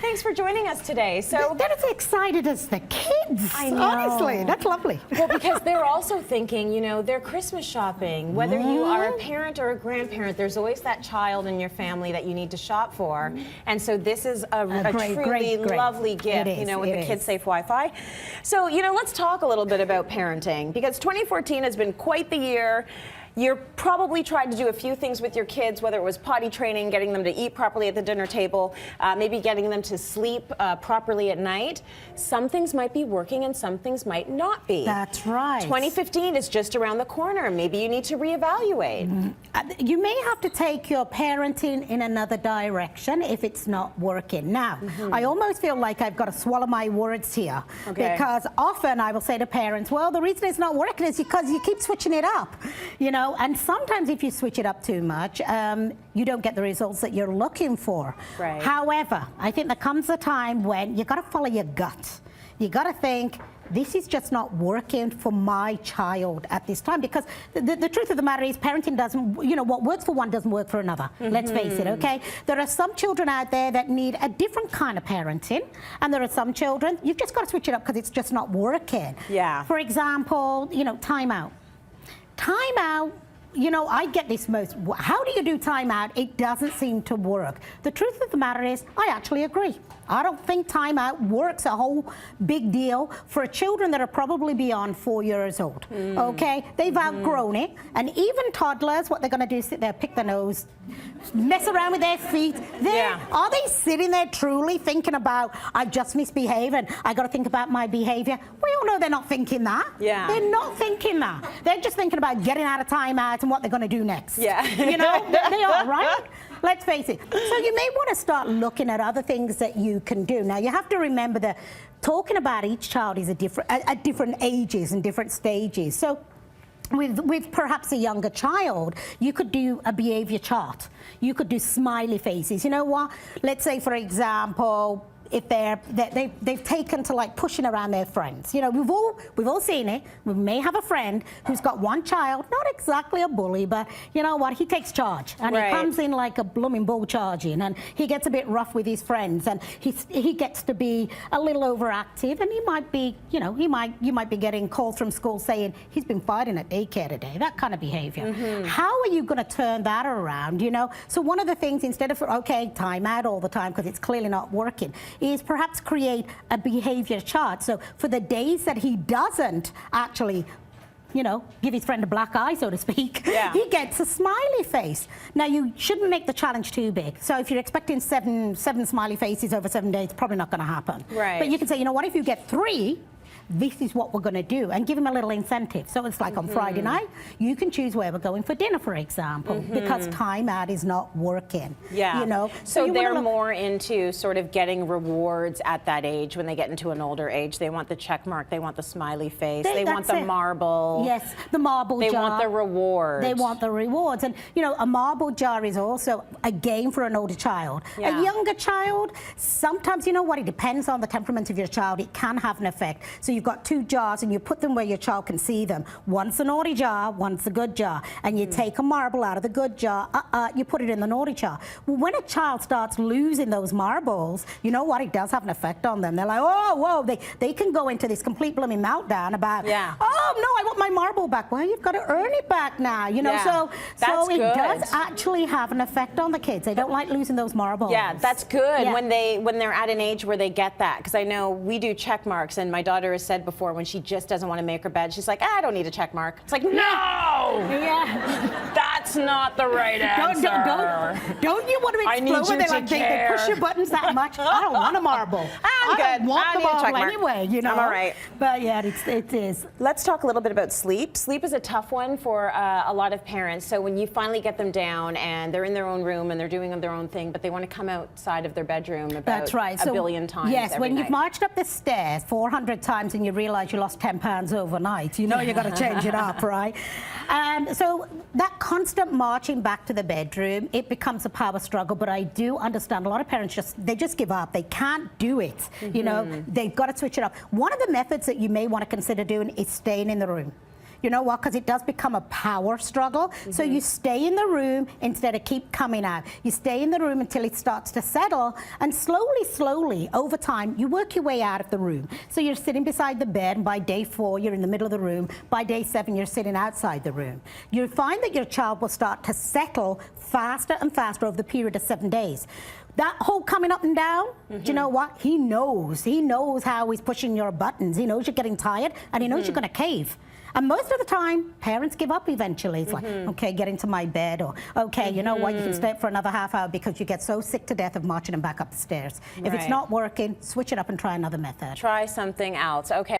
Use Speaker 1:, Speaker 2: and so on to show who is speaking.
Speaker 1: Thanks for joining us today. So
Speaker 2: they're as excited as the kids.
Speaker 1: I know.
Speaker 2: Honestly, that's lovely.
Speaker 1: Well, because they're also thinking, you know, they're Christmas shopping. Whether you are a parent or a grandparent, there's always that child in your family that you need to shop for. And so this is a truly lovely gift, you know, with the Kids Safe Wi-Fi. So, you know, let's talk a little bit about parenting, because 2014 has been quite the year. You're probably tried to do a few things with your kids, whether it was potty training, getting them to eat properly at the dinner table, maybe getting them to sleep properly at night. Some things might be working and some things might not be.
Speaker 2: That's right.
Speaker 1: 2015 is just around the corner. Maybe you need to reevaluate.
Speaker 2: You may have to take your parenting in another direction if it's not working. Now, I almost feel like I've got to swallow my words here, because often I will say to parents, well, the reason it's not working is because you keep switching it up, you know. And sometimes if you switch it up too much, you don't get the results that you're looking for.
Speaker 1: Right.
Speaker 2: However, I think there comes a time when you got to follow your gut. You got to think, this is just not working for my child at this time, because the truth of the matter is parenting doesn't, you know, what works for one doesn't work for another. Let's face it, okay? There are some children out there that need a different kind of parenting, and there are some children, you've just got to switch it up because it's just not working.
Speaker 1: Yeah.
Speaker 2: For example, you know, timeout. Timeout, you know, I get this most, how do you do timeout? It doesn't seem to work. The truth of the matter is, I actually agree. I don't think timeout works a whole big deal for children that are probably beyond 4 years old, okay? They've outgrown it, and even toddlers, what they're gonna do is sit there, pick their nose, mess around with their feet. Are they sitting there truly thinking about, I just misbehaved and I gotta think about my behavior? We all know they're not thinking that.
Speaker 1: Yeah.
Speaker 2: They're not thinking that. They're just thinking about getting out of timeout and what they're gonna do next.
Speaker 1: Yeah.
Speaker 2: You know, they are, right? Let's face it. So you may want to start looking at other things that you can do. Now, you have to remember that talking about each child is at different ages and different stages. So with perhaps a younger child, you could do a behavior chart. You could do smiley faces. You know what? Let's say, for example, if they've taken to like pushing around their friends. You know, we've all seen it. We may have a friend who's got one child, not exactly a bully, but you know what, he takes charge and he comes in like a blooming bull charging, and he gets a bit rough with his friends, and he gets to be a little overactive, and he might be, you know, you might be getting calls from school saying he's been fighting at daycare today, that kind of behavior. How are you going to turn that around, you know? So one of the things, instead of, okay, time out all the time because it's clearly not working, is perhaps create a behavior chart. So for the days that he doesn't actually, you know, give his friend a black eye, so to speak, he gets a smiley face. Now, you shouldn't make the challenge too big. So if you're expecting seven smiley faces over 7 days, it's probably not going to happen.
Speaker 1: Right.
Speaker 2: But you can say, you know what, if you get 3, this is what we're going to do, and give him a little incentive. So it's like on Friday night, you can choose where we're going for dinner, for example, because timeout is not working. Yeah. You know,
Speaker 1: so they're more into sort of getting rewards at that age. When they get into an older age, they want the check mark, they want the smiley face, they want the marble.
Speaker 2: Yes, the marble jar.
Speaker 1: They want the rewards.
Speaker 2: They want the rewards. And, you know, a marble jar is also a game for an older child. A younger child, sometimes, you know what, it depends on the temperament of your child. It can have an effect. So you've got 2 jars and you put them where your child can see them. One's a naughty jar, one's a good jar. And you take a marble out of the good jar, you put it in the naughty jar. Well, when a child starts losing those marbles, you know what, it does have an effect on them. They're like, oh, whoa, they can go into this complete blooming meltdown about, oh, no, I want my marble back. Well, you've got to earn it back now, you know. So it does actually have an effect on the kids. They don't like losing those marbles.
Speaker 1: Yeah, that's good when they're at an age where they get that. Because I know we do check marks, and my daughter has said before, when she just doesn't want to make her bed, she's like, I don't need a check mark. It's like, no! That's not the right answer.
Speaker 2: Don't you want to explode when they push your buttons that much? I don't want a marble.
Speaker 1: I'm good.
Speaker 2: I don't want the marble anyway, you know.
Speaker 1: I'm all right.
Speaker 2: But yeah, it is.
Speaker 1: Let's talk a little bit about sleep. Sleep is a tough one for a lot of parents. So when you finally get them down and they're in their own room and they're doing their own thing, but they want to come outside of their bedroom about a billion times every night.
Speaker 2: You've marched up the stairs 400 times and you realize you lost 10 pounds overnight, you know you've got to change it up, right? So that constant marching back to the bedroom, it becomes a power struggle, but I do understand a lot of parents just give up. They can't do it, you know, they've got to switch it up. One of the methods that you may want to consider doing is staying in the room. You know what? Because it does become a power struggle. So you stay in the room instead of keep coming out. You stay in the room until it starts to settle, and slowly, over time, you work your way out of the room. So you're sitting beside the bed, and by day 4, you're in the middle of the room. By day 7, you're sitting outside the room. You find that your child will start to settle faster and faster over the period of 7 days. That whole coming up and down, do you know what? He knows how he's pushing your buttons. He knows you're getting tired, and he knows you're going to cave. And most of the time, parents give up eventually. It's like, okay, get into my bed, or okay, you know what, you can stay up for another half hour because you get so sick to death of marching them back up the stairs. If it's not working, switch it up and try another method.
Speaker 1: Try something else. Okay.